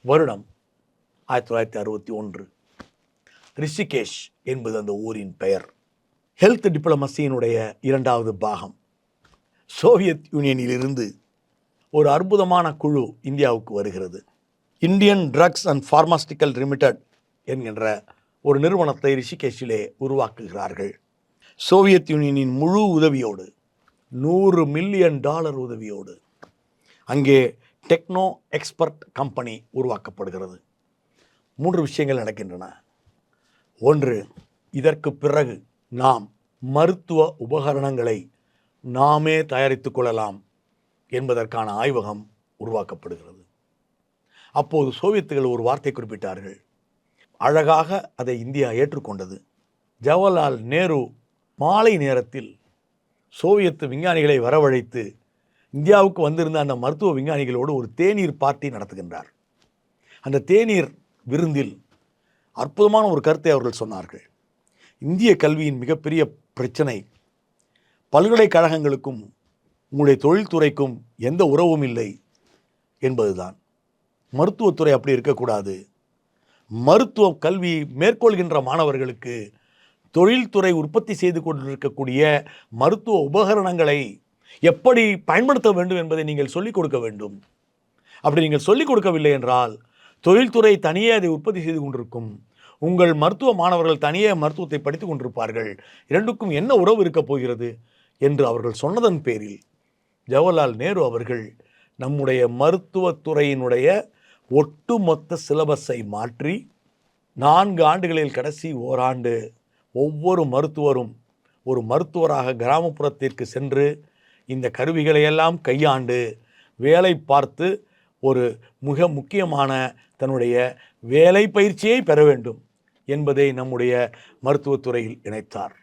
வருடம் 1961. ரிஷிகேஷ் என்பது அந்த ஊரின் பெயர். ஹெல்த் டிப்ளமசியினுடைய இரண்டாவது பாகம். சோவியத் யூனியனிலிருந்து ஒரு அற்புதமான குழு இந்தியாவுக்கு வருகிறது. Indian drugs and pharmaceutical limited என்கின்ற ஒரு நிறுவனத்தை ரிஷிகேஷிலே உருவாக்குகிறார்கள். சோவியத் யூனியனின் முழு உதவியோடு, $100 மில்லியன் உதவியோடு அங்கே டெக்னோ எக்ஸ்பர்ட் கம்பெனி உருவாக்கப்படுகிறது. 3 விஷயங்கள் நடக்கின்றன. ஒன்று, இதற்கு பிறகு நாம் மருத்துவ உபகரணங்களை நாமே தயாரித்துக் கொள்ளலாம் என்பதற்கான ஆய்வகம் உருவாக்கப்படுகிறது. அப்போது சோவியத்துகள் ஒரு வார்த்தை குறிப்பிட்டார்கள். அழகாக அதை இந்தியா ஏற்றுக்கொண்டது. ஜவஹர்லால் நேரு மாலை நேரத்தில் சோவியத்து விஞ்ஞானிகளை வரவழைத்து இந்தியாவுக்கு வந்திருந்த அந்த மருத்துவ விஞ்ஞானிகளோடு ஒரு தேநீர் பார்ட்டி நடத்துகின்றார். அந்த தேநீர் விருந்தில் அற்புதமான ஒரு கருத்தை அவர்கள் சொன்னார்கள். இந்திய கல்வியின் மிகப்பெரிய பிரச்சனை பல்கலைக்கழகங்களுக்கும் உங்களுடைய தொழில்துறைக்கும் எந்த உறவும் இல்லை என்பதுதான். மருத்துவத்துறை அப்படி இருக்கக்கூடாது. மருத்துவ கல்வி மேற்கொள்கின்ற மாணவர்களுக்கு தொழில்துறை உற்பத்தி செய்து கொண்டிருக்கக்கூடிய மருத்துவ உபகரணங்களை எப்படி பயன்படுத்த வேண்டும் என்பதை நீங்கள் சொல்லிக் கொடுக்க வேண்டும். அப்படி நீங்கள் சொல்லிக் கொடுக்கவில்லை என்றால் தொழில்துறை தனியே அதை உற்பத்தி செய்து கொண்டிருக்கும். உங்கள் மருத்துவ மாணவர்கள் தனியே மருத்துவத்தை படித்து கொண்டிருப்பார்கள். இரண்டுக்கும் என்ன உறவு இருக்கப் போகிறது என்று அவர்கள் சொன்னதன் பேரில் ஜவஹர்லால் நேரு அவர்கள் நம்முடைய மருத்துவத்துறையினுடைய ஒட்டுமொத்த சிலபஸை மாற்றி 4 ஆண்டுகளில் கடைசி ஓராண்டு ஒவ்வொரு மருத்துவரும் ஒரு மருத்துவராக கிராமப்புறத்திற்கு சென்று இந்த கருவிகளையெல்லாம் கையாண்டு வேலை பார்த்து ஒரு மிக முக்கியமான தன்னுடைய வேலை பயிற்சியை பெற வேண்டும் என்பதை நம்முடைய மருத்துவத்துறையில் இணைத்தார்.